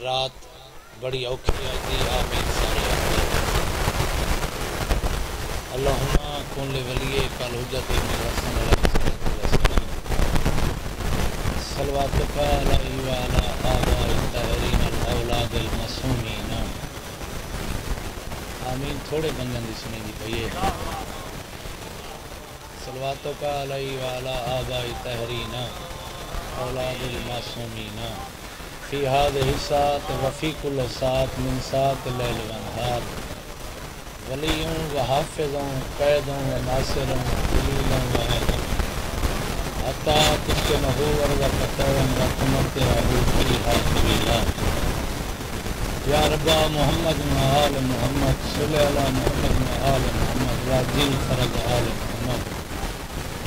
رات بڑی اوکھی آتی آمین سارے اللہم کن لولی کل حجت ابن الحسن علیہ السلام صلواتک علیہ وعلی آباء الطاہرین الاولاد المعصومین آمین تھوڑے بندن دی سنیں دی بھئیے صلواتک علیہ وعلی آباء الطاہرین اولاد المعصومین فی هذه الساعة وفی کل ساعة من ساعة اللیل والنہار ولی و حافظ قید و ناصر دلیل و عید حتی تسکنہ ورزقتہ ومتمتعہ فیہا طویلا یا ربا محمد و آل محمد صلی علی محمد و آل محمد واجل فرج آل محمد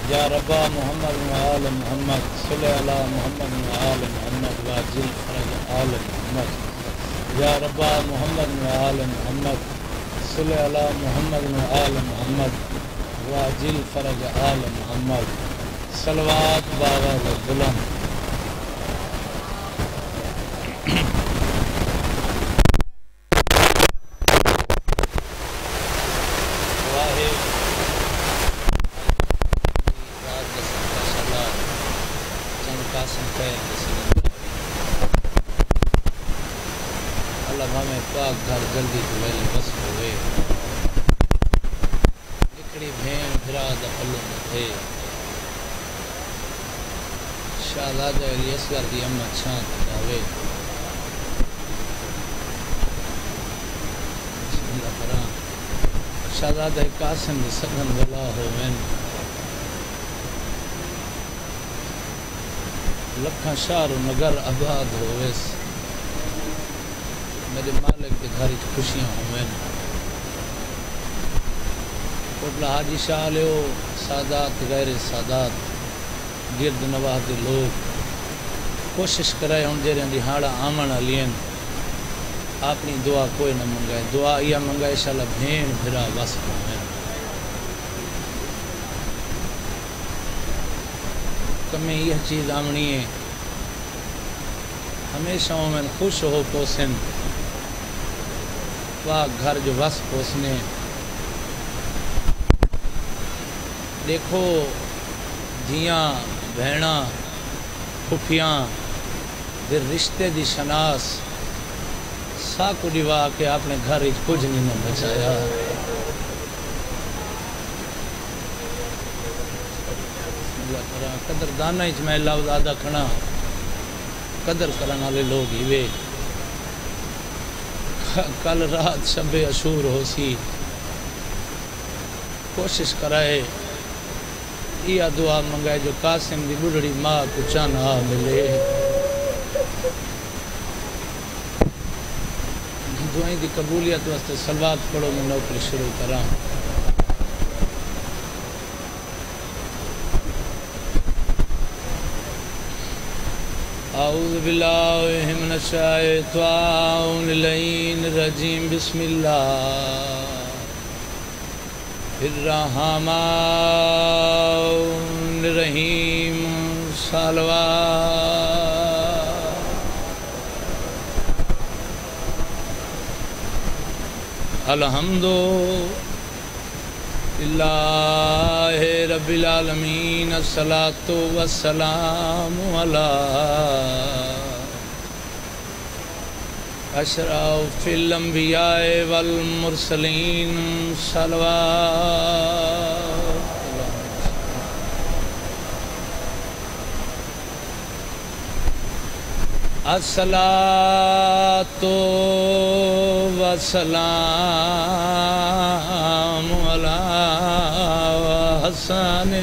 یا ربا محمد و آل محمد صلی علی محمد و آل محمد واجل فرج آل محمد یا ربا محمد و آل محمد صلی علی محمد و آل محمد واجل فرج آل محمد صلوات باغ بلند پاک گھر جلدی دوائی بس ہوئے لکڑی بھین بھرا دا پلو متھے شہزادہ علی اصغر دی امت شانت جاوے بسم اللہ کرام شہزادہ قاسم دی سگن ولا ہوئن لکھاں شہر و نگر آباد ہوئس میرے مالک کے گھر خوشیاں ہوئیں کوٹلا حاجی شاہ لیو سادات غیر سادات گرد نواہ دے لوگ کوشش کرائے ہوں جیرے دی ہاڑا آمن علین اپنی دعا کوئی نہ منگائے دعا یا منگائے انشاءاللہ بھین بھرا واسق ہوئیں کمی یہ چیز آمنی ہے ہمیشہ ہوں خوش ہو پوسن پاک گھر جو وس پوسنے دیکھو دھیاں بہناں پھپھیاں دے رشتے دی شناس ساکو دیوا کے اپنے گھر ہی کچھ نہیں بچایا قدر دانا ہی میں لفظ آدھا کھنا قدر کرن والے لوگ ہی وے کل رات شب عاشور ہو سی کوشش کرائے یہ دعا منگائے جو قاسم دی بڑھڑی ماں کو چانا ملے دعائیں دی قبولیت واسطے صلوات پڑھو میں نوکری شروع کراں اعوذ باللہ من الشیطان الرجیم بسم اللہ الرحمن الرحیم صلوات الحمد للہ رب العالمین الصلاۃ والسلام علی اشرف الانبیاء والمرسلین صلوات الصلاۃ والسلام علی حسن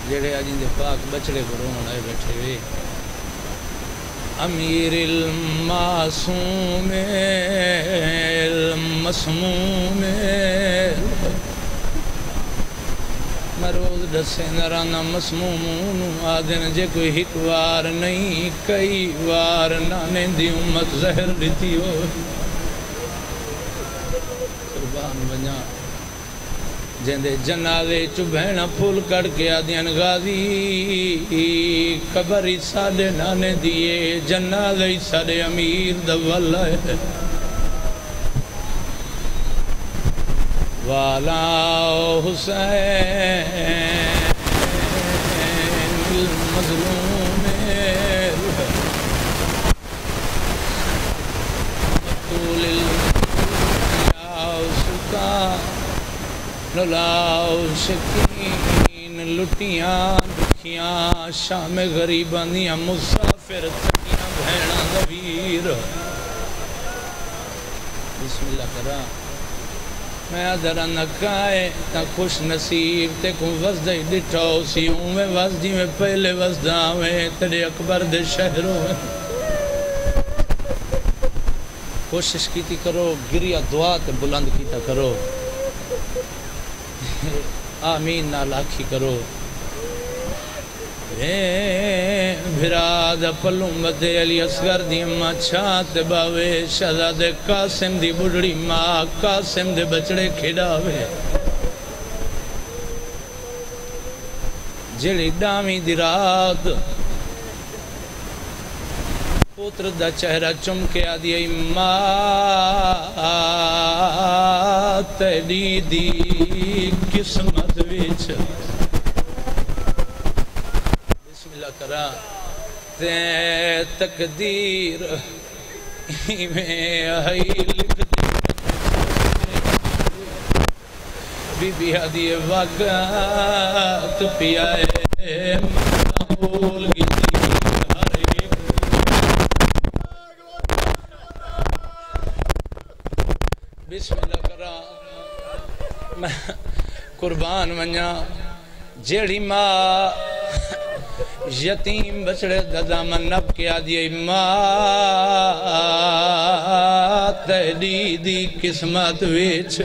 جڑے اج دے پاک بچڑے کو رون آئے بیٹھے ہوئے امیر المعصوم المسموم مروز دسے نرانا مسمومون آدن جے کوئی ہک وار نہیں کئی وار نانے دی امت زہر لیتی ہو قربان بنیا جندے جنازے چو بہنا پھول کڑ کے آدین غازی قبر ساڑے نانے دیئے جنازے ساڑے امیر دوالہ ہے والا حسین المظلوم مقتول نلاؤ شکین لٹیاں دکھیاں شام غریباں دیاں مسافر تھکیاں بہناں ضویر بسم اللہ کرا میں ادھرا نکائے تا خوش نصیب تے کو وزدہ ہی ڈٹھاؤ سیوں میں وزدی میں پہلے وزدہ آویں تیرے اکبر دے شہروں میں کوشش کیتی کرو گریہ دعا تے بلند کیتا کرو آمین نالاکھی کرو بھراد پلوں مدے علی اصغر دی اماں چھات باوے شہزاد قاسم دی بڑھڑی ماں قاسم دے بچڑے کھڑاوے جڑی ڈامی دی رات پوتر دا چہرہ چمکے آدھی ای ماں تیری دی قسمت ویچ بسم اللہ کرا تے تقدیر میں آئی لکھ دی بی بی آدھی وقت پیائے مقبول گی بسم اللہ کرا میں قربان ونیا جیڑی ماں یتیم بچڑے دامن نب کے آدھی ماں تیری دی قسمت ویچ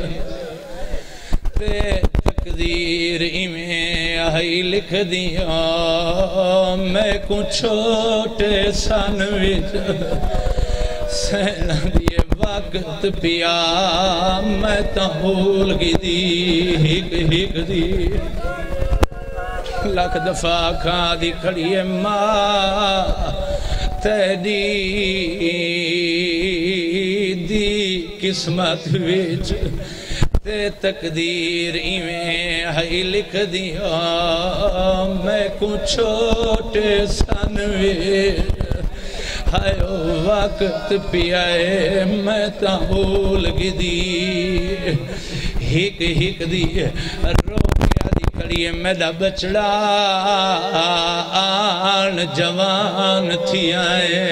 تے تقدیر میں آئی لکھ دیا میں کو چھوٹے سن ویچ سینہ دیئے وقت پیا میں تحول کی دی ہک دی لکھ دفعہ کھا دی کھڑی ہے ماں تیری دی قسمت ویچ تے تقدیر میں ہی لکھ دیا میں کو چھوٹے سن ویچ ہائے وقت پیائے میں تحول کی دی ہک دی رو کیا دی کھڑی ہے میڈا بچڑا آن جوان تھی آئے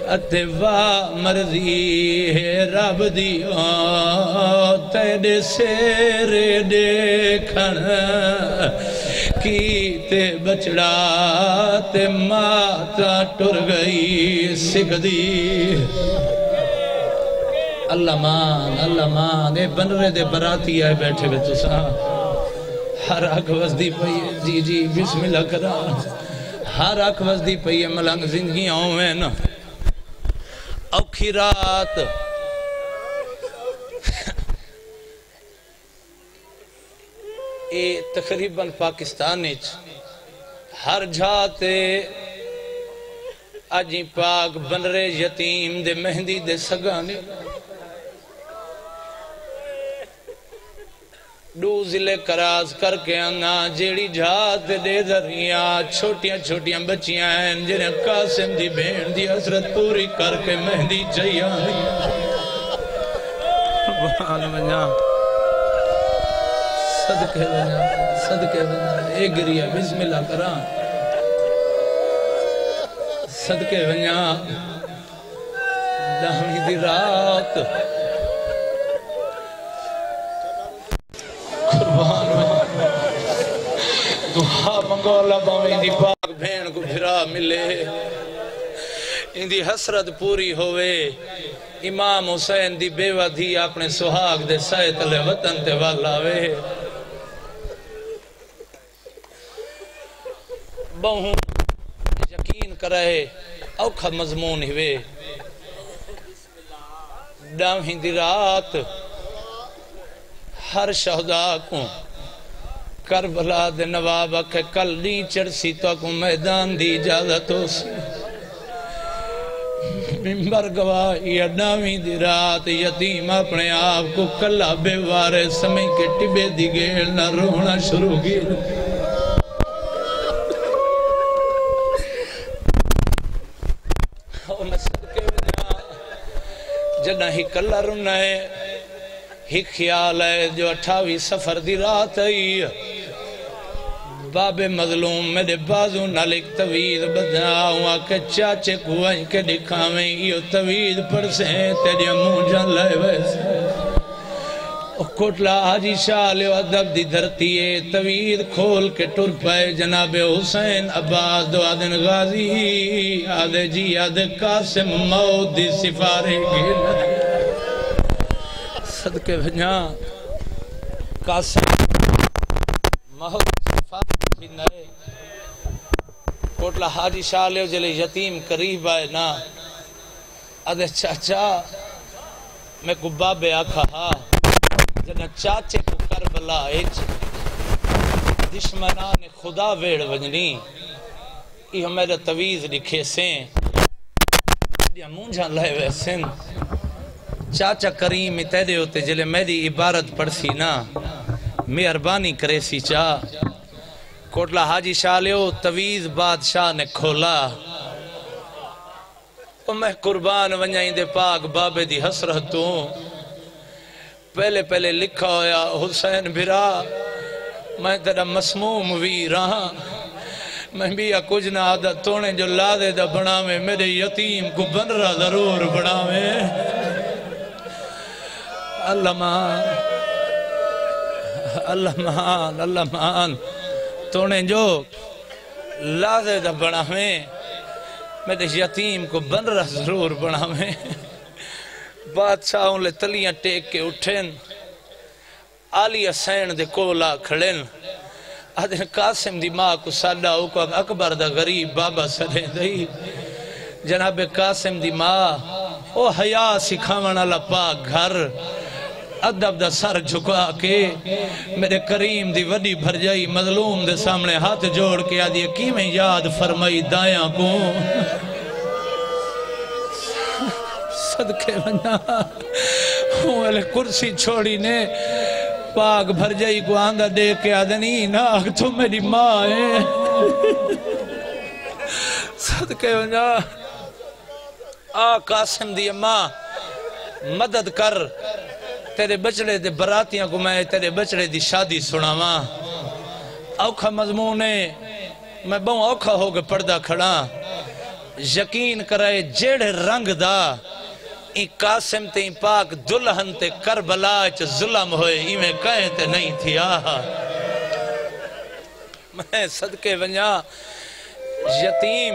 اتوا مرضی ہے رب دیا تیرے سیرے دیکھن کی تے بچڑا تے ماتا ٹر گئی سکھ دی اللہ مان اے بنرے دے براتی آئے بیٹھے گئے تو ساں ہر آنکھ وزدی پئی ہے جی بسم اللہ کرا ہر آنکھ وزدی پئی ہے ملنگ زندگیاں ہوئے نا اوکھی رات اے تقریباً پاکستانی ہر جھاتے آجی پاک بنرے یتیم دے مہندی دے سگانے دو ضلع کراز کر کے آنا جیڑی جھات دے دریاں چھوٹیاں بچیاں ہیں جنہیں قاسم دی بین دی حسرت پوری کر کے مہندی چاہیے بحال منجا صدقے بنا اے گریہ بسم اللہ کران صدقے بنا دہمی دی رات قربان دعا منگو اللہ باویں دی پاک بھین کو بھرا ملے ان دی حسرت پوری ہوئے امام حسین دی بیوہ دھی اپنے سہاگ دے سائے تلے وطن تے والاوے بہوں یقین کرائے اوکھا مضمون ہوئے ڈاویں دی رات ہر شہداء کو کربلا دے نواب کہ کل نہیں چڑسی تو کو میدان دی اجازت ہو سی ممبر گواہی اڈاویں دی رات یتیم اپنے آپ کو کلا بے وارے سمیں کے ٹبے دی گیل نہ رونا شروع کی جنہ ہی کلا رونا ہے ہی خیال ہے جو 28 سفر دی رات ہے باب مظلوم میرے بازو نالک توید بدناؤں آکے چاچے کوئیں کے دکھاویں یہ توید پر سے تیری منہ جان لائے ویسے کٹلا حاجی شاہ لیو ادب دی دھرتی ہے توید کھول کے ٹر پائے جناب حسین عباس دو آدن غازی آدھے جی آدھے قاسم موت دی سفارے گئے صدقے بھجاں قاسم موت دی سفارے نئے کوٹلا حاجی شاہ لیو جلے یتیم قریب آئے نا آدھے چاچا میں کو بابے آکھا ہاں جنہ چاچے کو کربلا ایچ دشمنان خدا ویڑ ونجنی یہ میرا تویز لکھے سیں یہ مونجھان لائے ویسن چاچا کریم تیرے ہوتے جلے میری عبارت پڑسی نا مہربانی کرے سی چاہ کوٹلا حاجی شاہ لیو تویز بادشاہ نے کھولا اور میں قربان ونجائیں دے پاک بابے دی حسرتوں پہلے لکھا ہویا حسین بھرا میں تیرا مسموم وی رہا میں بھی کچھ نہ آدھا تونے جو لادے دا بناوے میرے یتیم کو بن رہا ضرور بناوے اللہ مان اللہ مان تونے جو لادے دا بناوے میرے یتیم کو بن رہا ضرور بناوے بادشاہوں لے تلیاں ٹیک کے اٹھیں آلی حسین دے کولا کھڑیں آدھے قاسم دی ماں کو ساڑا اوکو اکبر دا غریب بابا سڑے دئی جناب قاسم دی ماں او حیاء سکھاون اللہ پاک گھر ادب دا سر جھکا کے میرے کریم دی وڈی بھر جائی مظلوم دے سامنے ہاتھ جوڑ کے آدھے کی میں یاد فرمائی دائیاں کو صدقے بنا ہوں علیہ کرسی چھوڑی نے پاک بھر جائی کو آنگا دے کے آدھنی ناک تو میری ماں ہے صدقے بنا قاسم دی ماں مدد کر تیرے بچڑے دے براتیاں کو میں تیرے بچڑے دی شادی سنا ماں اوکھا مضمون ہے میں بہوں اوکھا ہو گئے پردہ کھڑا یقین کرائے جیڑے رنگ دا این قاسم تے پاک دلہن تے کربلا چ ظلم ہوئے ایمیں کہیں تے نہیں تھی آہا میں صدقے ونجا یتیم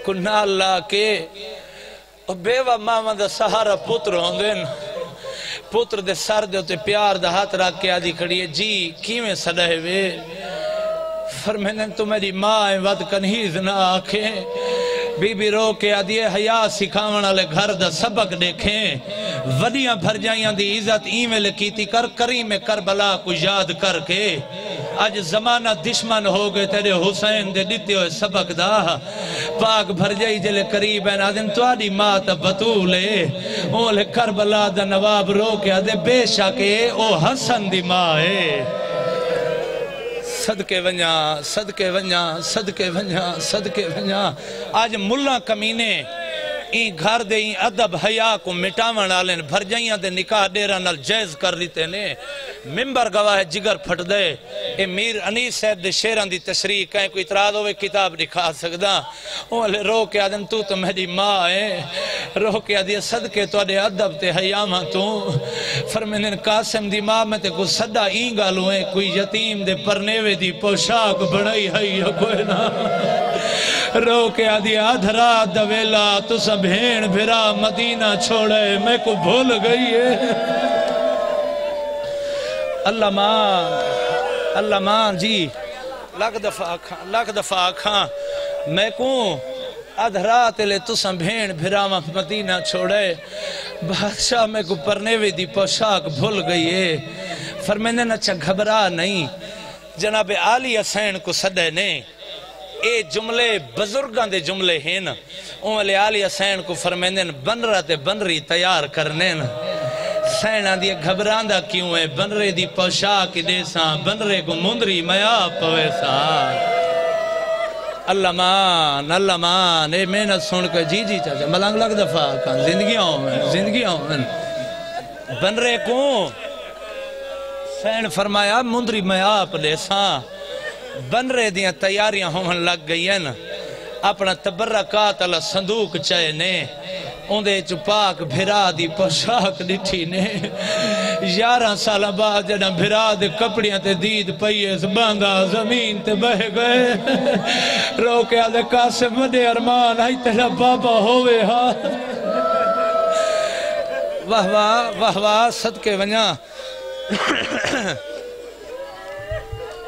کنال لا کے بیوہ ماما دا سہارا پتر ہوندن پتر دے سر دے ہوتے پیار دا ہاتھ رکھ کے آدھی کھڑی ہے جی کیویں سڑے وے فرمینے تو میری ماں ود کنہیز نہ آکھیں بی بی رو کے آدھیے حیاء سکھاون والے گھر دا سبق دیکھیں وڈیاں بھر جائیاں دی عزت ایمیں لکیتی کر کریم کربلا کو یاد کر کے آج زمانہ دشمن ہو گئے تیرے حسین دے دیتے ہوئے سبق دا پاک بھر جائی جلے قریب ہے ناظم تو آدھی ماں تا بطولے اولے کربلا دا نواب رو کے آدھے بے شاکے او حسن دی ماں ہے صدقے ونجا صدقے ونجا صدقے ونجا صدقے ونجا آج ملہ کمینے این گھر دے این ادب حیاء کو مٹاون آلین بھر جائیاں دے نکاح دیرہ نال جائز کر لیتے نے ممبر گواہ جگر پھٹ دے اے میر انیس صاحب دے شیران دی تشریح کہیں کوئی اطراز ہوئے کتاب دکھا سکدا اوہ رو کے آدم تو میری ماں ہے رو کے آدھے صدقے تو آدھے ادب تے حیاء ماں تو فرمینن قاسم دی ماں میں تے کو صدا این گالوں ہے کوئی یتیم دے پرنیوے دی پوشاک بڑھائی ہے کوئی نا رو کے آدھی آدھرا دویلا تو سب بھین بھرا مدینہ چھوڑے میں کو بھول گئی ہے اللہ مان جی لاکھ دفعہ آکھاں میں کو آدھرا تلے تو سب بھین بھرا مدینہ چھوڑے بادشاہ میں کو پرنیوے دی پوشاک بھول گئی ہے. فرمیندے اچھا گھبرا نہیں. جناب عالی حسین کو صدے نے اے جملے بزرگاں دے جملے ہیں نا. اوہ عالی حسین کو فرمیندے بنرہ تے بنری تیار کرنے نا. سینہ دی گھبراندہ کیوں ہے؟ بنرے دی پوشاک دے ساں بنرے کو مندری میا پوے ساں. اللہ مان اے محنت سن کے جی چاچا ملنگ لگ دفعہ کھان زندگی آؤں بنرے کو سین فرمایا مندری میا پلے ساں. بنرے دیاں تیاریاں ہون لگ گئی ہیں. اپنا تبرکات اللہ صندوق چاہے نے اندے چپاک بھرا دی پوشاک ڈٹھی نے. 11 سال بعد جنہ بھرا دے کپڑیاں تے دید پئیے باندھا زمین تے بہ گئے. روکے آدھے قاسم دے ارمان آئی تیرا بابا ہوئے ہاں. واہ واہ صدقے ونیا.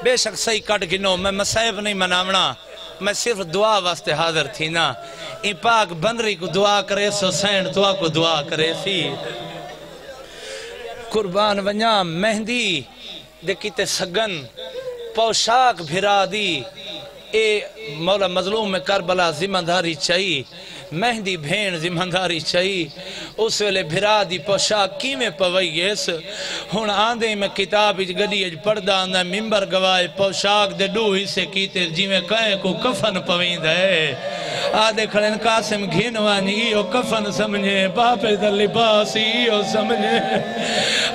بے شک صحیح کٹ گنو میں مسائب نہیں منامنا. میں صرف دعا واسطے حاضر تھی نا. ان پاک بنری کو دعا کرے سو سین دعا کو دعا کرے سی. قربان ونیا مہندی دیکھتے سگن پوشاک بھرا دی. اے مولا مظلوم میں کربلا ذمہ داری چاہی. مہندی بھین ذمہ داری چاہی. اس ویلے بھرا دی پوشاک کی میں پوئی ایس. ہون آندے میں کتاب اج گڑی اج پڑھدا آندہ ممبر گوائے پوشاک دے دو حصے کیتے جی میں کہیں کو کفن پویند ہے. آدھے کھڑن قاسم گھنوانی ایو کفن سمجھے باپے دا لباس ایو سمجھے.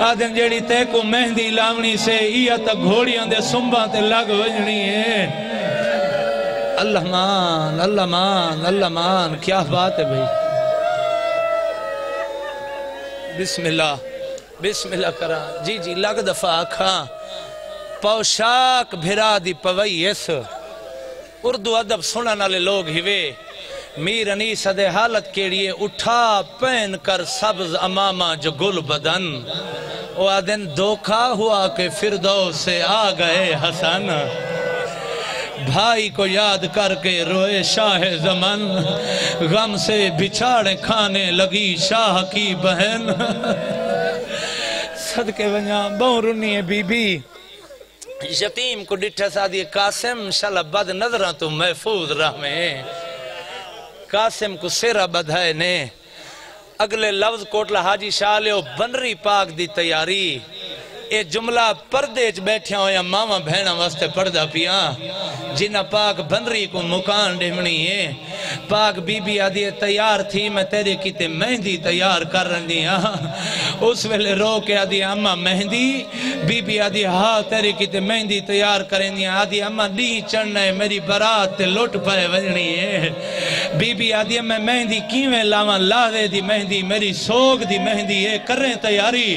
آدھے جیڑی تے کو مہندی لاونی سے ایہ تا گھوڑیاں دے سنباں تے لگ وجنی ہے. اللہ مان کیا بات ہے بھئی. بسم اللہ کرا جی لگ دفعہ آکھاں پوشاک بھرا دی پوئی ایس. اردو ادب سنن والے لوگ ہیوے. میر انیس دے حالت کیڑیے اٹھا پہن کر سبز امامہ جو گل بدن. وہ آدن دھوکا ہوا کہ فردوس سے آ گئے حسن. بھائی کو یاد کر کے روئے شاہ زمن. غم سے بچھاڑے کھانے لگی شاہ کی بہن. صدقے ونیا بہن رنی ہے بی بی. یتیم کو ڈٹھا سا دیئے قاسم شالا بد نظرہ تو محفوظ رہ میں. قاسم کو سیرہ بدھائے نے. اگلے لفظ کوٹلا حاجی شاہ لے بنری پاک دی تیاری. اے جملہ پردے چ بیٹھیا ہویا ماما بہنہ واسطے پردہ پیا. جنہ پاک بنری کو مکان ڈھمنی ہے. پاک بی بی آدھی تیار تھی میں تیرے کیتے مہندی تیار کر رہی ہاں. اس ویلے رو کے آدھی اممہ مہندی. بی بی آدھی ہاں تیرے کیتے مہندی تیار کریں دی. آدھی اممہ نہیں چڑھنا ہے میری برات تے لوٹ پائے وجنی ہے. بی بی آدھی میں مہندی کیویں لاواں لا دے دی مہندی میری سوگ دی مہندی ہے کریں تیاری.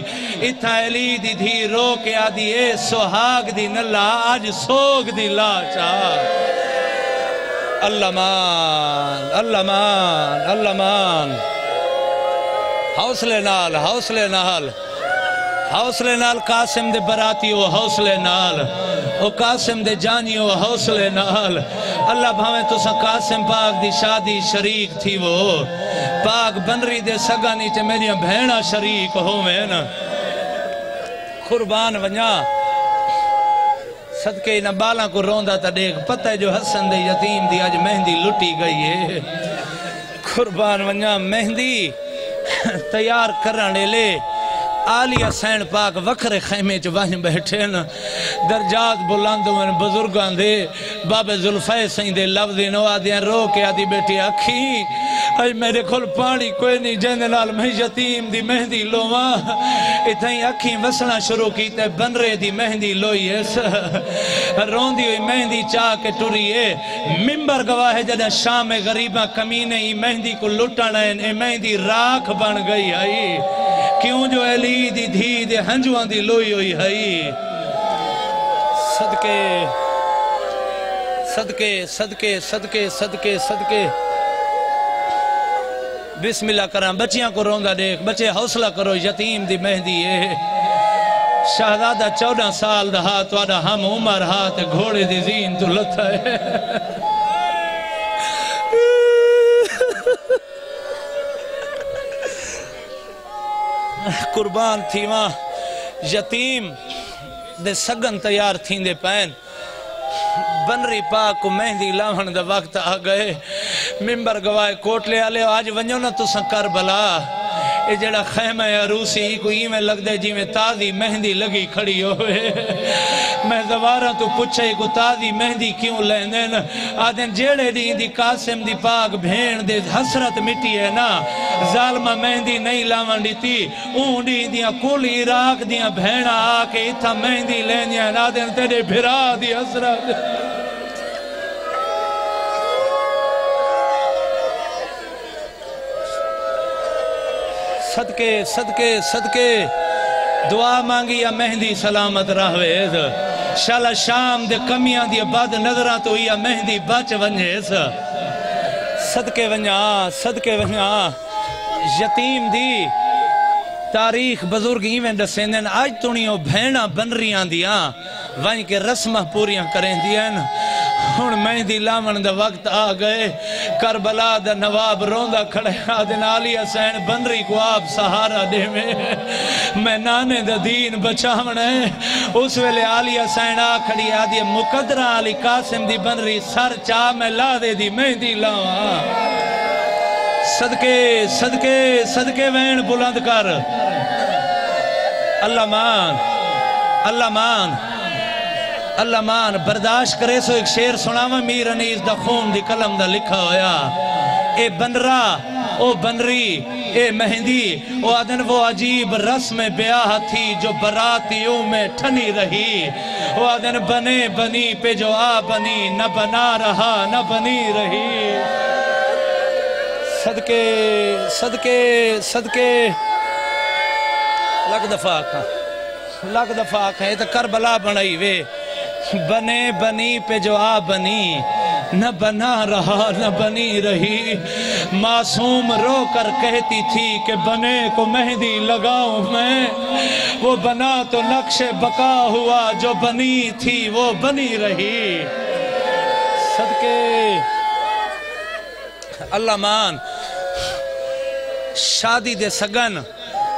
اتھا علی دی دھی رو کے آدھی اے سوہاگ دی نلا آج سوگ دی لا چاہ. اللہ مان حوصلے نال قاسم دے براتیو حوصلے نال. او قاسم دے جانیو حوصلے نال. اللہ بھاویں تو سا قاسم پاک دی شادی شریک تھی وہ. پاک بنری دے سگانی چے میری بھیڑا شریک ہوئے نا. قربان ونیا صدقے انہ بالاں کو روندہ تا دیکھ پتہ ہے جو حسن دے یتیم دی آج مہندی لٹی گئی ہے. قربان ونیا مہندی تیار کرنے لے. آلی حسین پاک وکھرے خیمے چ وہیں بیٹھے نا. درجات بلند ہوئے بزرگاں دے باب زلفے سہیں دے لفظ نو آدھیاں رو کے آدھی بیٹی اکھی اج میرے کھل پانی کوئی نہیں جہنے لال میں یتیم دی مہندی لواں. اتھائیں اکھیں وسنا شروع کیتے بنرے دی مہندی لوئی ایس. روندی ہوئی مہندی چاہ کے ٹوری ہے. ممبر گواہ ہے جدہ شام غریبہ کمینے ہی مہندی کو لٹانا ہے. مہندی راکھ بن گئی ہے. کیوں جو علی دی دھی دے ہنجوان دی لوئی ہوئی ہے. صدقے بسم اللہ کرام. بچیاں کو روندہ دیکھ بچے حوصلہ کرو یتیم دی مہندی ہے. شہزادہ 14 سال دا ہاتھ وادا ہم عمر ہاتھ گھوڑے دی زین تو لتا ہے. قربان تھیواں یتیم دے سگن تیار تھیندے پین بنری پاک کو مہندی لاون دا وقت آ گئے ممبر گواہ کوٹ لے آلے آج ونجو نا تساں کربلا اے جڑا خیمہ عروسی کوئی میں لگ دے جی میں تازی مہندی لگی کھڑی ہوئے میں دوارا تو پوچھے کو تازی مہندی کیوں لیندن آدھن جیڑے دی قاسم دی پاک بھین دے حسرت مٹی ہے نا ظالمہ مہندی نہیں لاون دیتی اون دیاں کل عراق دیاں بھینا آکے اتھا مہندی لیندیاں آدھن تیرے بھرا دی حسرت صدقے صدقے صدقے دعا مانگی یا مہندی سلامت راہویز شالا شام دے کمیاں دی بعد نظران تو یا مہندی بچ ونجیز صدقے ونجا یتیم دی تاریخ بزرگ ایویں دسیندن آج تونیوں بھینا بن رہیاں دیاں وہیں کے رسمہ پوریاں کریں دیاں ہون مہندی لاون دا وقت آ گئے کربلا دا نواب روندہ کھڑے آدن علی حسین بنری کو آپ سہارا دے میں نانے دا دین بچاونے اس ویلے علی حسین آ کھڑی آدھی مقدرہ علی قاسم دی بنری سر چاہ میں لا دے دی مہندی لاواں صدقے صدقے صدقے وین بلند کر اللہ مان اللہ مان اللہ مان برداشت کرے سو ایک شیر سناوا میر انیس دا خون دی قلم دا لکھا ہویا اے بنرا او بنری اے مہندی او آدن وہ عجیب رسم بیاہ تھی جو براتیوں میں ٹھنی رہی او آدن بنے بنی پہ جو آ بنی نہ بنا رہا نہ بنی رہی صدقے صدقے صدقے لگ دفعہ کھا یہ تو کربلا بنائی وے بنے بنی پہ جو آ بنی نہ بنا رہا نہ بنی رہی معصوم رو کر کہتی تھی کہ بنے کو مہندی لگاؤں میں وہ بنا تو نقش بقا ہوا جو بنی تھی وہ بنی رہی صدقے اللہ مان شادی دے سگن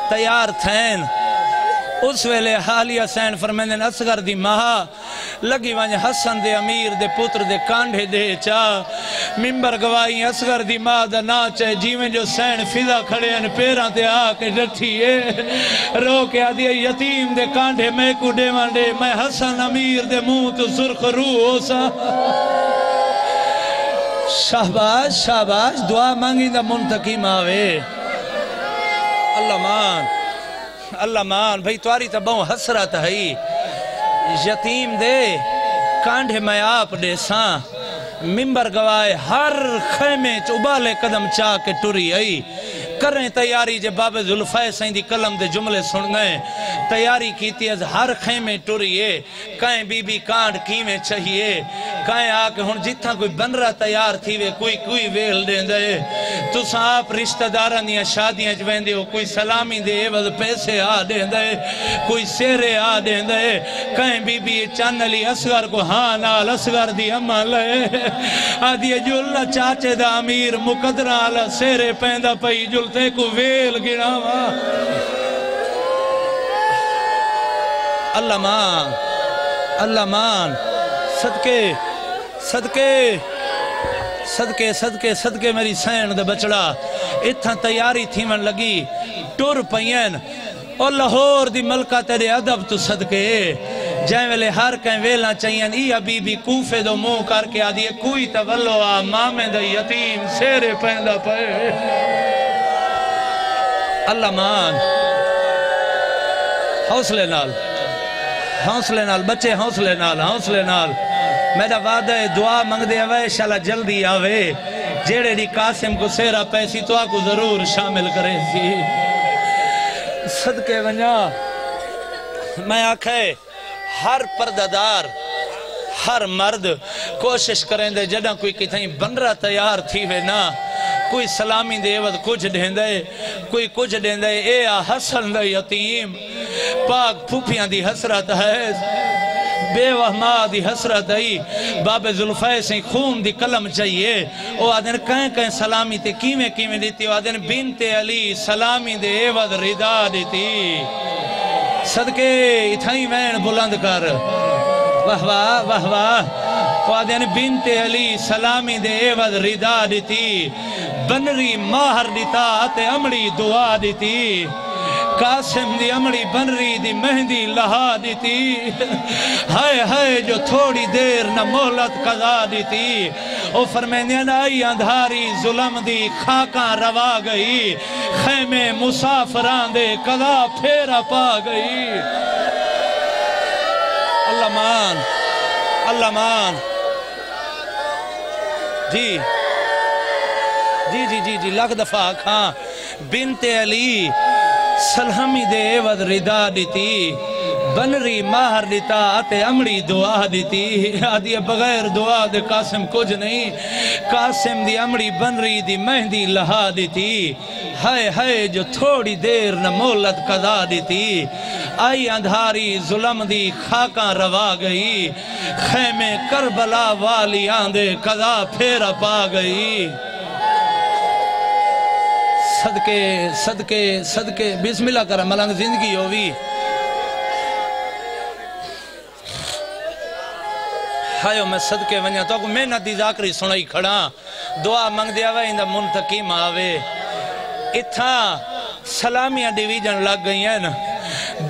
تیار تھین اس ویلے حالی حسین فرمیندن اصغر دی ماہا لگی وانج حسن دے امیر دے پتر دے کانڈے دے چاہ ممبر گوائی اصغر دی ماہ دا ناچ ہے جیویں جو سین فضا کھڑے ہیں پیران تے آکے ڈٹھیے رو کے آدھی یتیم دے کانڈے میں کو دے مانڈے میں حسن امیر دے منہ تو سرخ روح ہو سا شہباز شہباز دعا مانگی دا منتقیم آوے اللہ مان بھئی تواری تا بہوں حسرت ہے یتیم دے کانڈے میں آپ دے ساں ممبر گوائے ہر خیمے چوبالے قدم چاہ کے ٹوری آئی کریں تیاری جب باب ذوالفائے سائیں دی کلم دے جملے سن گئے تیاری کیتی از ہر خیمے ٹوریے کہیں بی بی کانڈ کیمیں چاہیے کہیں آکے ہن جتنا کوئی بن رہا تیار تھی وے کوئی ویل دیں دے تو آپ رشتہ داران دیا شادیاں جوین دے کوئی سلامی دے عوض پیسے آ دیں دے کوئی سیرے آ دیں دے کہیں بی بی چان علی اصغر کو ہاں نال اصغر دی اما لے آدھی جلنا چاچے دا امیر مقدرہ آلہ سیرے پیندہ پئی جلتے کو ویل گراوا اللہ مان صدقے میری سین دے بچڑا اتھا تیاری تھی من لگی ٹور پئین اور لاہور دی ملکہ تیرے ادب تو صدقے جائیں ویلے ہر کہیں ویلنا چاہین ای ابھی بھی کوفے دو منہ کر کے آدھی کوئی تولو آ مامے دا یتیم سیرے پہندہ پئے اللہ مان حوصلے نال بچے حوصلے نال میرا وعدہ ہے دعا مانگ دے ہوئے شالا جلدی آوے جیڑے دی قاسم کو سیرہ پیسی تو آکو ضرور شامل کرے سی صدقے ونجا میں آکھے ہر پردادار ہر مرد کوشش کریں دے جڑا کوئی کتھائیں بن رہا تیار تھی وے نا کوئی سلامی دے وقت کچھ دیں دے کوئی کچھ دیں دے اے حسن دے یتیم پاک پھوپیاں دی حسرت ہے بے وہما دی حسرت آئی باب ذوالفائے سے خون دی قلم چاہیے او آدھن کہیں سلامی تے کیویں کیویں دیتی او آدھن بنت علی سلامی دے عوض رضا دیتی صدقے اتھائی وین بلند کر واہ واہ واہ واہ او آدھن بنت علی سلامی دے عوض رضا دیتی بنری ماہر دیتا تے امڑی دعا دیتی قاسم دی امڑی بنری دی مہندی لہا دیتی ہائے ہائے جو تھوڑی دیر نہ مہلت قضا دیتی او فرمیندیاں آئی اندھاری ظلم دی خاکاں روا گئی خیمے مسافران دے قضا پھیرا پا گئی اللہ مان اللہ مان جی جی جی جی جی لکھ دفعہ کھاں بنت علی سلحمی دے عوض رضا دیتی بنری ماہر دیتا آتے امڑی دعا دیتی آدھی بغیر دعا دے قاسم کچھ نہیں قاسم دی امڑی بنری دی مہندی لہا دیتی ہائے ہائے جو تھوڑی دیر نہ مہلت قضا دیتی آئی اندھاری ظلم دی خاکاں روا گئی خیمے کربلا والی آندے قضا پھیرا پا گئی صدقے صدقے صدقے بسم اللہ کرم ملنگ زندگی ہوئی ہائیو میں صدقے ونیا تو میں نہ دی ذاکری سنائی کھڑا دعا منگ دیا وے اندہ منتقیم آوے اتھا سلامیاں ڈیویجن لگ گئی ہیں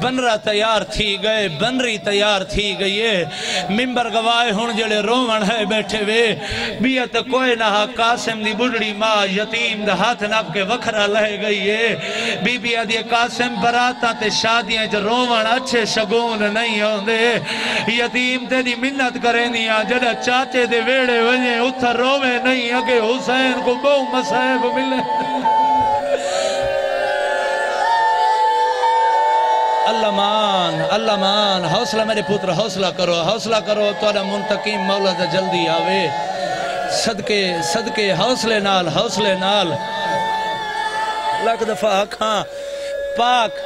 بنرہ تیار تھی گئے بنری تیار تھی گئی ہے ممبر گوائے ہون جڑے رومن ہے بیٹھے وے بیعت کوئی نہ قاسم دی بڑھڑی ماں یتیم دا ہاتھ ناپ کے وکھرا لہ گئی ہے بی بی آدھی قاسم براتاں تے شادیاں جو رومن اچھے شگون نہیں ہوں دے یتیم تے دی منت کریں دیا جڑا چاچے دے ویڑے ونجے اتھا رومے نہیں اگے حسین کو بہو مسائب ملے اللہ مان حوصلہ میرے پتر حوصلہ کرو توڑا منتقیم مولا دا جلدی آوے صدقے حوصلے نال لاکھ دفعہ آکھاں پاک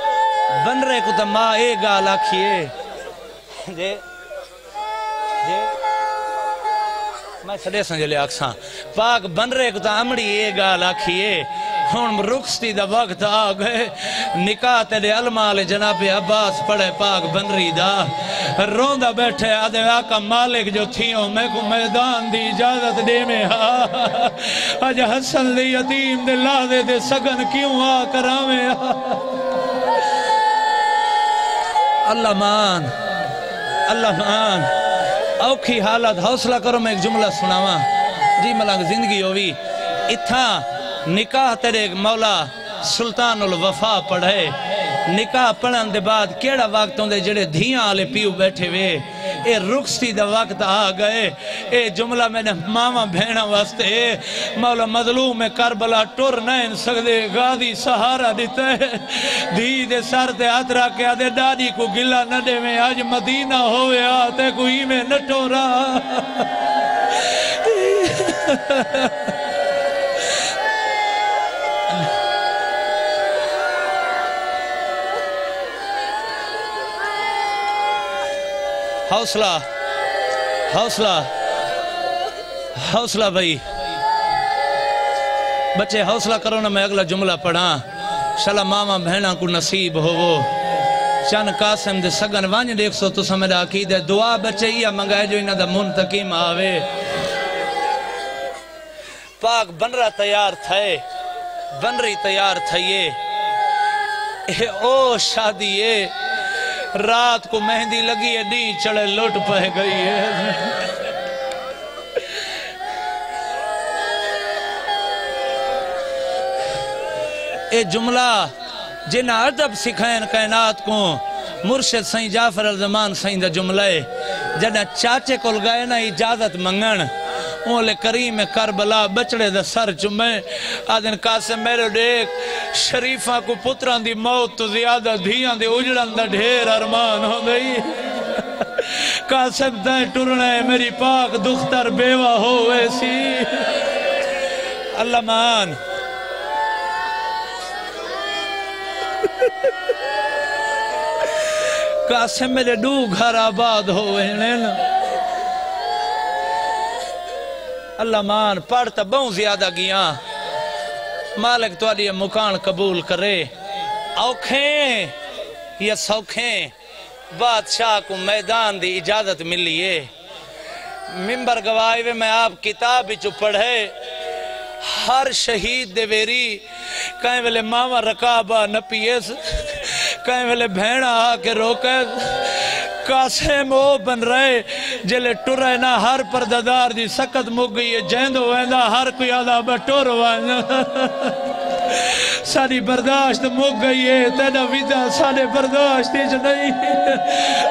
بن رہے کو تا ماں اے گال آکھئے جے میں سڑے سنجلے آکھساں پاک بن رہے کو تا امڑی اے گال آکھئے ہون رخصتی دا وقت آ گئے نکاح تیرے علمال جناب عباس پڑھے پاک بنری دا روندہ بیٹھے آدھے آقا مالک جو تھیوں میں کو میدان دی اجازت دے میں آج حسن دی یتیم دے لادے دے سگن کیوں آ کرامے اللہ مان اوکھی حالت حوصلہ کرو میں ایک جملہ سناواں جی ملنگ زندگی ہوئی اتھا نکاح تیرے مولا سلطان الوفا پڑھے نکاح پڑھن دے بعد کیڑا وقت ہوں دے جڑے دھیاں آلے پیو بیٹھے وے اے رخصتی دا وقت آ گئے اے جملہ میں نے ماما بھینا واسطے مولا مظلوم کربلا ٹور نہیں سکدے غازی سہارا دیتے دھی دے سر تے ہاتھ رکھ کے آدھے ڈاڈی کو گلہ نہ دے میں آج مدینہ ہوئے آتے کوئی میں نہ ٹورا حوصلہ بھائی بچے حوصلہ کرو نا میں اگلا جملہ پڑھا شالا ماما بہنا کو نصیب ہو وہ چان قاسم دے سگن وانج دیکھ سو تو سمیدہ عقید ہے دعا بچے ہی منگائے جو انہا دا منتقیم آوے پاک بنرہ تیار تھے بنری تیار تھے او شادی ہے رات کو مہندی لگی ہے نہیں چڑے لوٹ پہ گئی ہے اے جملہ جنہ عدب سکھائن کائنات کو مرشد سائیں جعفر الزمان سائیں دا جملہ ہے جنہ چاچے کل گئے نا اجازت منگن اولے کریم کربلا بچڑے دا سر چمیں آدھن قاسم میرے دیکھ شریفہ کو پتران دی موت تو زیادہ دھیان دی اجڑان دا ڈھیر ارمان ہو گئی قاسم دائیں ٹرنے میری پاک دختر بیوہ ہو ایسی اللہ مان قاسم میرے دو گھر آباد ہوئے ہیں اللہ مان پڑھتا بہت زیادہ گیا مالک تو یہ مکان قبول کرے اوکھیں یا سوکھیں بادشاہ کو میدان دی اجازت ملی ہے ممبر گواہی میں میں آپ کتاب ہی پڑھے ہر شہید دے ویری کہیں ویلے ماما رکابہ نپیس کہیں ویلے بھیڑا آکے روکے قاسم او بن رہے جلے ٹورے نا ہر پردادار دی سکت مک گئی ہے جیندو ویندہ ہر کوئی آدھا بٹور وائن ساری برداشت مک گئی ہے تینا ویدہ سارے برداشت جو نہیں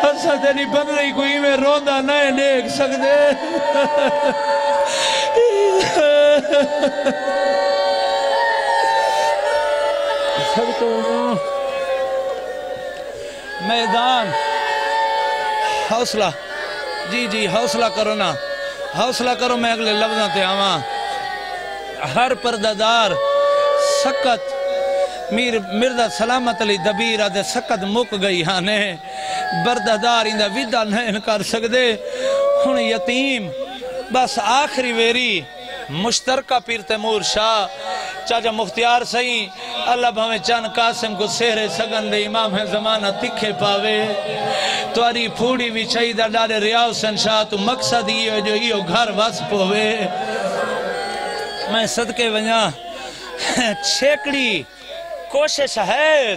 ہنسا تینی بن رہی کوئی میں روندہ نئے نیک سکتے میدان حوصلہ جی حوصلہ کرو نا حوصلہ کرو میں اگلے لفظاں تے آواں ہر پردادار سکت مرزا سلامت علی دبیر آدھے سکت مک گئی ہانے بردادار اندہ ویدہ نہیں کر سکتے ہن یتیم بس آخری ویری مشترکہ پیر تیمور شاہ چاچا مختیار سہی اللہ بھویں چند قاسم کو سہرے سگن دے امام ہے زمانہ تکھے پاوے تواری پھوڑی بھی چاہیدہ ڈالے ریاض حسین شاہ تو مقصد یہ جو یہ گھر واسپ ہوئے میں صدقے ونجا چھیکڑی کوشش ہے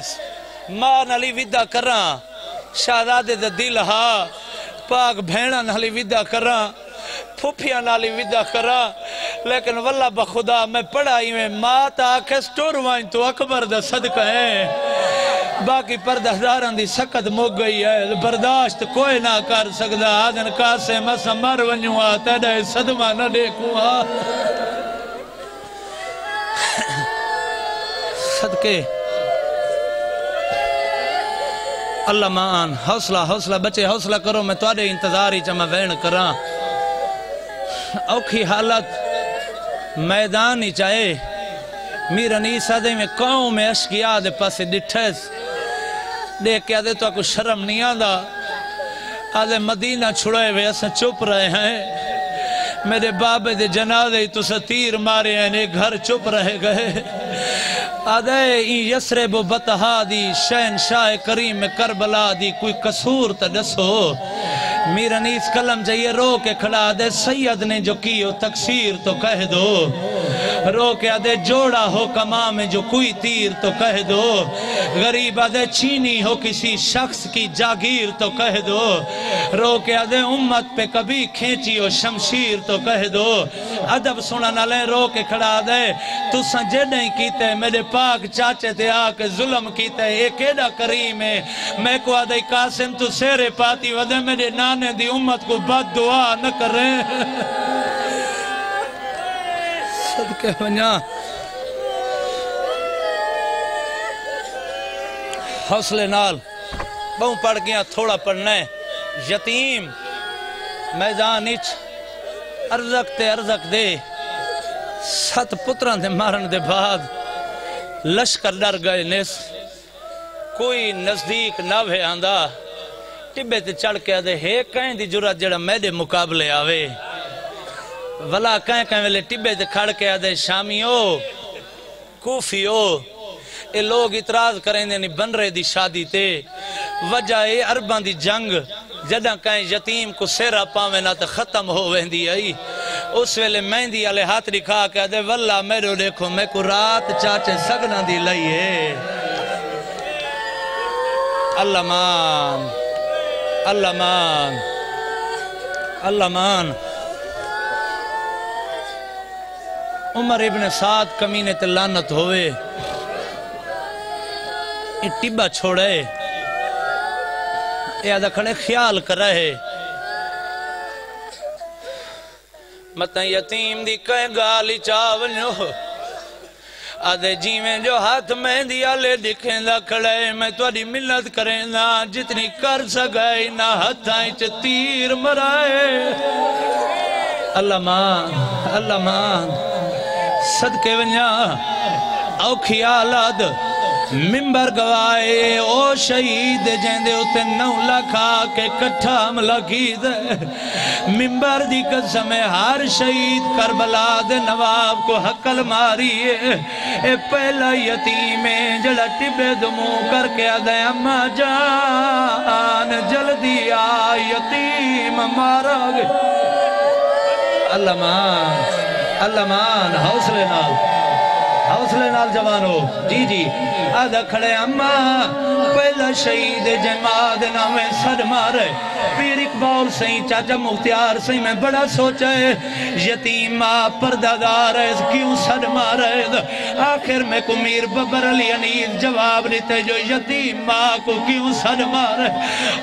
ماں نالی ویدہ کراں شہزادے دے دل ہاں پاک بھیڑا نالی ویدہ کراں پھوپیاں نالی ویدہ کراں لیکن واللہ بخدا میں پڑھائی میں ماں تا آکھے سٹور وائن تو اکبر دا صدقہ ہے باقی پردہداران دی سکت مک گئی ہے برداشت کوئی نہ کر سکتا آدھن قاسم اسا مر ونیوں آتا ہے صدمہ نہ دیکھوں صدقے اللہ مان حوصلہ بچے حوصلہ کرو میں توڑے انتظاری چاہ میں وین کراں اوکھی حالت میدان ہی چاہے میرا نیسا دے میں قوم میں اشکیا دے پاسے ڈٹھس دیکھ کے آدھے تو آپ کو شرم نہیں آدھا آدھے مدینہ چھڑائے ہوئے اساں چپ رہے ہیں میرے بابے دے جنازے تو ستیر مارے ہیں ایک گھر چپ رہے گئے آدھے این یسرب و بطہا دی شہنشاہ کریم کربلا دی کوئی قصور تا دسو میرا نیس کلم جائیے رو کے کھڑا دے سید نے جو کیو تقصیر تو کہہ دو رو کے آدھے جوڑا ہو کما میں جو کوئی تیر تو کہہ دو غریب آدھے چینی ہو کسی شخص کی جاگیر تو کہہ دو رو کے آدھے امت پہ کبھی کھینچی ہو شمشیر تو کہہ دو ادب سنا نہ لیں رو کے کھڑا دے تو سنجے نہیں کیتے میرے پاک چاچے تھے آکے ظلم کیتے ایک ایڈا کریم ہے میں کو آدھے قاسم تو سیرے پاتی ودے میرے نانے دی امت کو بد دعا نہ کریں صدقے ونیا حوصلے نال بہوں پڑھ گیا تھوڑا پڑھنے یتیم میدان اچ ارزق دے 7 پتران دے مارن دے بعد لشکر ڈر گئے نیس کوئی نزدیک نہ ہے آندہ ٹبے تے چڑھ کے آدھے ہے کہیں دی جرات جڑا میڈے مقابلے آوے ولا کہیں ویلے ٹبے تے کھڑ کے آدھے شامیو کوفیو اے لوگ اعتراض کریں دے نہیں بن رہے دی شادی تے وجہ اے عربان دی جنگ جدہ کہیں یتیم کو سیرہ پاویں نہ تے ختم ہو ویندی آئی اس ویلے مہندی علی ہاتھ رکھا کے آدھے واللہ میرے دیکھو میں کو رات چاچے سگنا دی لئیے اللہ مان اللہ مان اللہ مان عمر ابن سعد کمینے تے لعنت ہوئے ٹبا چھوڑے یہ آدھا کھڑے خیال کر رہے مطلب یتیم دی کہیں گالی چاونو آدھے جیویں جو ہاتھ میں دیا لے دکھیں دا کھڑے میں توڑی ملت کریں دا جتنی کر سگئی نہ ہتھائیں چھ تیر مرائے اللہ مان صدقے ونیا او خیالات ممبر گوائے او شہید جیندے اتے 9 لاکھ آکے کٹھا عملہ کی دے ممبر دی قسم ہر شہید کربلا دے نواب کو حقل ماری ہے اے پہلا یتیم ہے جڑا ٹبے دمو کر کے آدھے اماں جان جلدی آ یتیم مارا گے اللہ مان حوصلے نال جوانو جی آدھا کھڑے اماں پہلا شہید جماعت نامے سر مارے پیر اقبال سہیں چاچا مختیار سہیں میں بڑا سوچا ہے یتیم ماں پردادار ہے کیوں سر مارے آخر میں کو میر ببر علی انیز جواب دیتے جو یتیم ماں کو کیوں سر مارے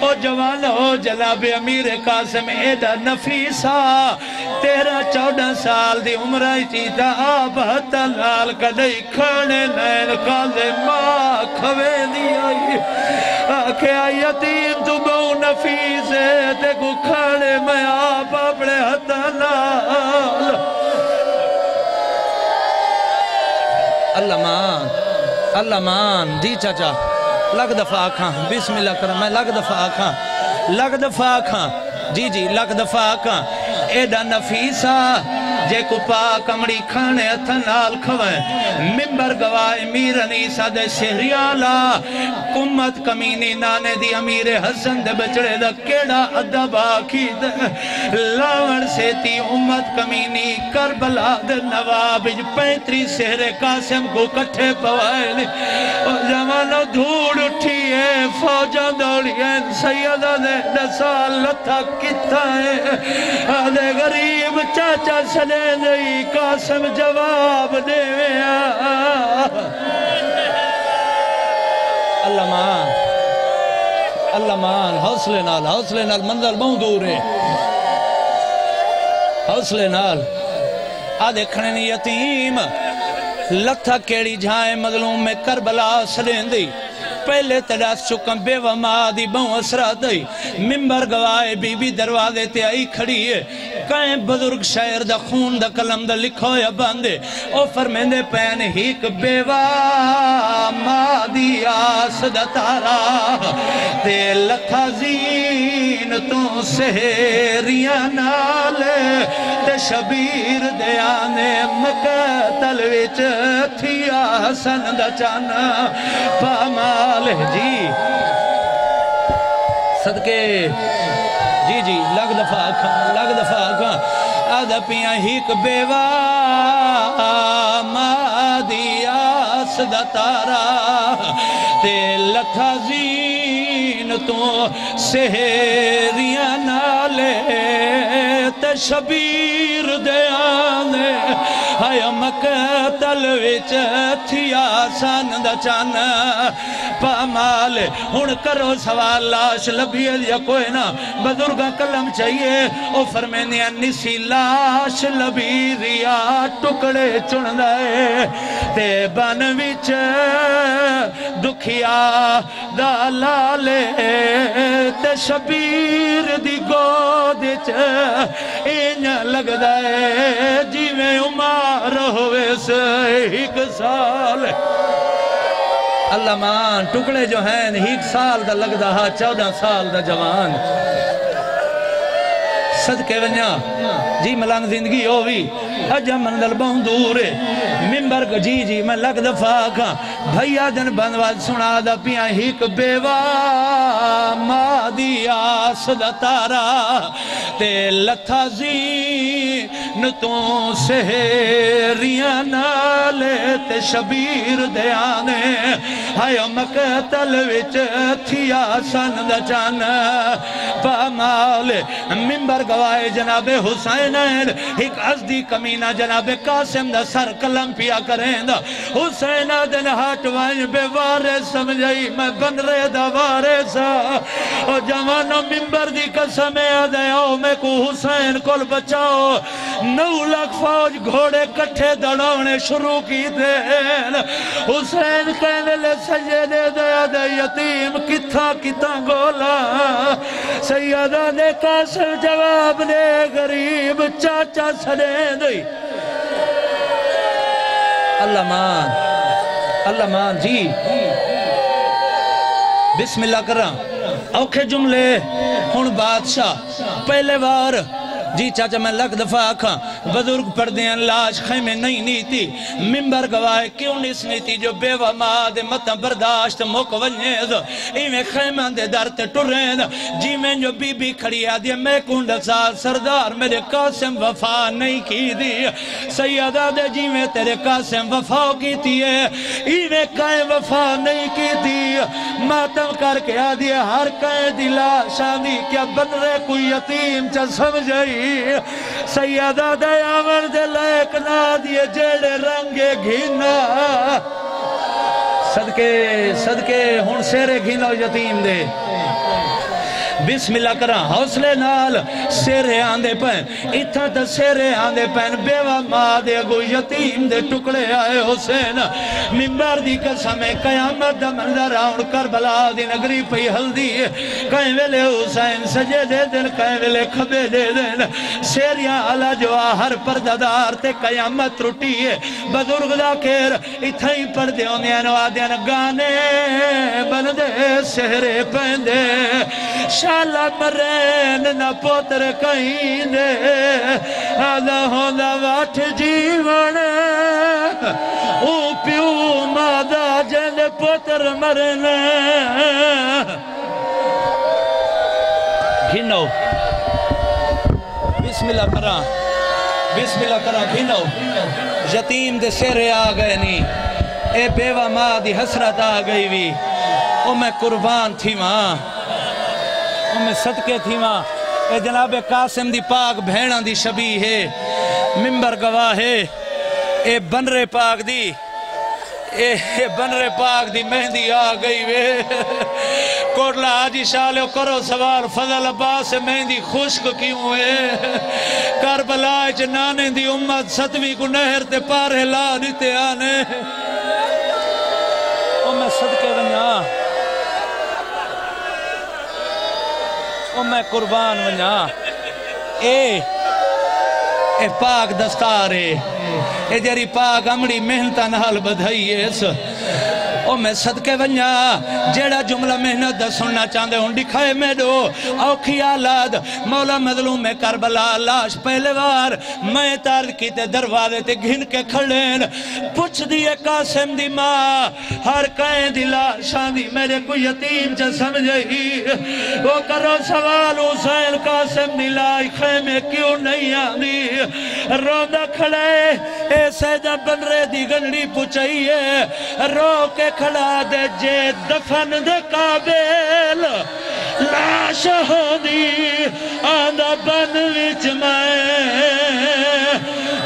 او جوانو جناب امیر قاسم ایڈا نفیسہ 13-14 سال دی عمرہ چیتا آپ حتی لال کدئی کھانے نین کالے ماں کھوے دی آئی آکھے یتیم تو بہو نفیس ہے دیکھو کھانے میں آپ اپنے حتی لال اللہ مان جی چاچا لگ دفعہ آکھاں بسم اللہ کرم میں لگ دفعہ آکھاں جی لگ دفعہ آکھاں ایڈا نفیسہ جے کو پاک امڑی کھانے اتنال کھوائیں ممبر گوائے میر انیسہ دے سہریالا کمت کمینی نانے دی امیر حسن دے بچڑے دا کیڑا عدب آکھی دے لاون سے تی امت کمینی کربلا دے نواب 35 سہرے قاسم کو کٹھے پوائے لی اور جوانو دھوڑ اٹھی ہے فوجہ دوڑی ہے سیدہ دے نسال لتھا کتا ہے آدھے غریب چاچا سنے دئی قاسم جواب دے اللہ مان حوصلے نال منظر بہت دور ہے حوصلے نال آدھے کھڑے یتیم لتھا کیڑی جھائیں مظلوم میں کربلا سرین دی پہلے تڑاس چکم بے وما دی بہوں اسرا دی ممبر گوائے بی بی دروازے تے آئی کھڑی ہے کہیں بزرگ شاعر دا خون دا کلم دا لکھو یا باندے او فرمیندے پین ہیک بیوہ مادی آس دا تارا تے لکھا زین تو سہریاں نالے تے شبیر دے آنے مقتل وچ تھیا حسن دا چانا پامال جی صدقے جی لگ دفعہ آکھاں آدھا پیاں ہیک بیوہ مادی آس دا تارا تے لکھا زین تو سہریاں نالے تے شبیر دے آنے ہایا مقتل وچ تھیا سان دا چان پامال ہن کرو سوال لاش لبی یا کوئی نہ بزرگا کلم چاہیے او فرمینیا نسی لاش لبی ریا ٹکڑے چن دائے تے بن وچ دکھیا دا لالے تے شبیر دی گود این لگ دائے جیویں عمر ہوئے سے 1 سال اللہ مان ٹکڑے جو ہیں 1 سال دا لگ دا 14 سال دا جوان صدقے ونیا جی ملانگ زندگی ہوئی اجا منزل بہن دور ہے ممبر کو جی میں لگ دفعہ کھاں بھائیا دن بندواد سنا دا پیاں ہیک بیوہ مادی آس دا تارا تے لتھا زین تو سہریاں نالے تے شبیر دے آنے ہائیو مقتل وچ تھیا سن دا چان پامال ممبر گوائے جناب حسین ایک ازدی کمینہ جناب قاسم دا سر کلم پیا کریں دا حسین دن ہاتھ وائن بے وارے سمجھائی میں بن رہے دا وارے سا اور جوانوں ممبر دی قسم آدھے آؤ میں کو حسین کل بچاؤ 9 لاکھ فوج گھوڑے کٹھے دڑونے شروع کی دین حسین کہنے لے سجدے دیا دے یتیم کتا گولا سیدہ دے قاسم جواب دے غریب چاچا سڑے دے اللہ مان جی بسم اللہ کرا اوکھے جملے ہن بادشاہ پہلے بار جی چاچا میں لگ دفعہ آکھاں بزرگ پردیاں لاش خیمے نہیں نیتی ممبر گواہ کیوں نہیں نیتی جو بیوہ ماں دے متاں برداشت موک ونیز ایویں خیمہ دے در تے ٹرین جی میں جو بی بی کھڑی آدھی میں کنڈل سال سردار میرے قاسم وفا نہیں کی دی سیدہ دے جی میں تیرے قاسم وفا کی تھی ایویں کائیں وفا نہیں کی دی ماتم کر کے آدھی ہر کائیں دلا شاندی کیا بن رہے کوئی یتیم چا سمجھائی سیدہ دے آمن دے لائک نا دیے جیڑے رنگے گھینا صدقے ہون سیرے گھینا یتیم دے بسم اللہ کرا حوصلے نال سیرے آندے پین اتھا تا سیرے آندے پین بیوہ ماں دے گو یتیم دے ٹکڑے آئے حسین ممبر دی قسم قیامت دا منظر آن کربلا دی نگری پئی ہلدی کہیں ویلے حسین سجے دے دن کہیں ویلے کھبے دے دن سیریاں علا جو آہر پرددار تے قیامت روٹی ہے بزرگ دا کیر اتھا ہی پردے ہوندے آدین گانے بندے سہرے پہندے شالا مرین نہ پوتر کہیں دے آدھا ہوندہ واٹھ جیون او پیو مادہ جن پوتر مرن گھنو بسم اللہ کرا گھنو یتیم دے سیرے آگئے نہیں اے بیوہ ماں دی حسرت آگئی بھی او میں قربان تھی ماں میں صدقے تھی ماں اے جناب قاسم دی پاک بھیڑاں دی شبیہ ہے ممبر گواہ ہے اے بنرے پاک دی مہندی آگئی وے کوٹلا آجی شالے کرو سوال فضل عباس سے مہندی خشک کیوں ہے کربلا جنانے دی امت ستویں کو نہر تے پارے لا دیتے آنے او میں صدقے ونیا او میں قربان ونیا اے پاک دستارے اے جری پاک امڑی محنتہ نحال بدھائی ہے اس او میں صدقے ونیا جیڑا جملہ محنت دا سننا چاندے ہوں دکھائے میں دو اوکھی آلاد مولا مظلوم میں کربلا لاش پہلے بار میں تارد کیتے دروازے تے گھن کے کھڑین پوچھ دیئے قاسم دی ماں ہر کہیں دی لاشان دی میرے کو یتیم چا سمجھئی وہ کرو سوال حسین قاسم دی لاش خیمے کیوں نہیں آنی روندہ کھڑے اے سیدہ بن رہے دی گنڈی پوچھئیے رو کے کھڑا دے جے دفن دے قابل لاش ہو دی آدھا بن وچ میں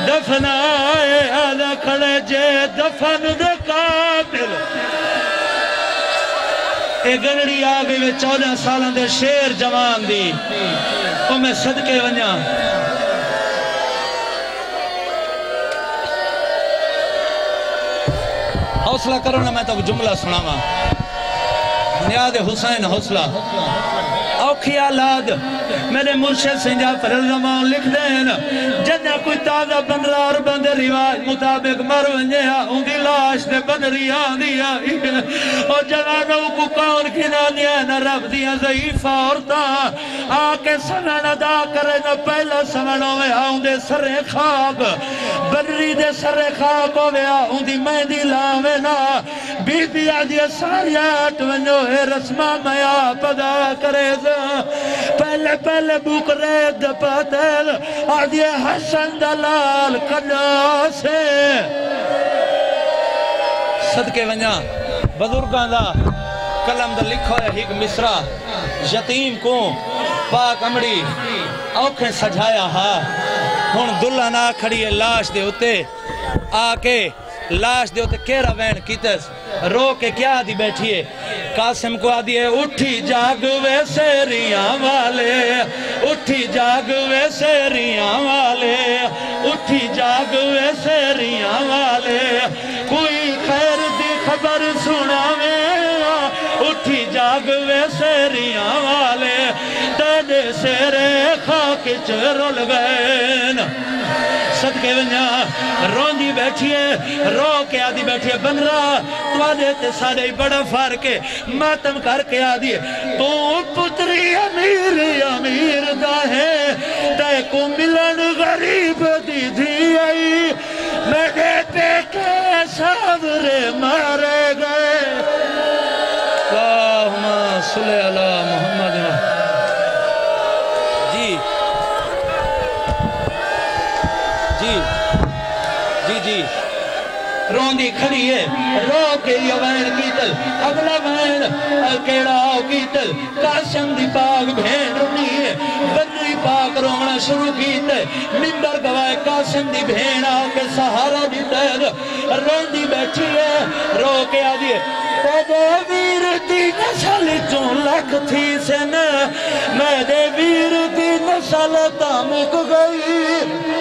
دفن آئے آدھا کھڑے جے دفن دے قابل اے گنڑی آگئی میں 14 سالان دے شیر جوان دی او میں صدقے ونیا حوصلہ کرو نا میں تو جملہ سناما نیاد حسین حوصلہ اوکھی آلاد میرے مرشد سنجا فرزمان لکھ دین جنہ کوئی تازہ بن رہا اور بندے رواج مطابق مر ونجے ان کی لاش دے بن رہا دیا اور جوانوں کو کون کھنا دیا نہ رب دیا ضعیفہ عورتہ آکے سنن ادا کرے نہ پہلا سمنوں میں آؤں دے سر خاک بنری دے سر خاک ہوئے آؤں دی مہندی لاوے نا بی بی آدھی ساریات ونجو ہے رسمہ میں آپ ادا کرے پہلے بوک رید پاتل آدھی حسن دلال کنا سے صدقے ونجا بزرگان دا کلم دا لکھو ہے ایک مصرہ یتیم کو پاک امڑی اوکھیں سجھایا ہاں ہون دلہ نہ کھڑی ہے لاش دے ہوتے آکے لاش دے ہوتے کیرا وین کیتس رو کے کیا دی بیٹھئے قاسم کو آدھی ہے اٹھی جاگ ویسے ریاں والے اٹھی جاگ ویسے ریاں والے اٹھی جاگ ویسے ریاں والے کوئی خیر دی خبر سنا میں اٹھی جاگ ویسے ریاں والے تینے سیرے خاک چرل گئے صدقے ونجا روندی بیٹھی ہے رو کے آدھی بیٹھی ہے بنرا تو آدھے تے سارے بڑا فرق ہے ماتم کر کے آدھی ہے تو پتری امیر دا ہے تے کو ملن غریب دی دھی آئی میرے بیٹے سابرے مارے گئے اللہم صلی اللہ محمد جی جی جی جی روندی کھڑی ہے رو کے یہ وین کیتل اگلا وین کیڑا آو کیتل قاسم دی پاک بھین رونی ہے بدری پاک رونا شروع کیتے ممبر گوائے قاسم دی بھین آ کے سہارا دی تیر روندی بیٹھی ہے رو کے آدھی ہے تیرے ویر دی نسل چون لکھ تھی سے نا میں دے ویر دی نسل تامک گئی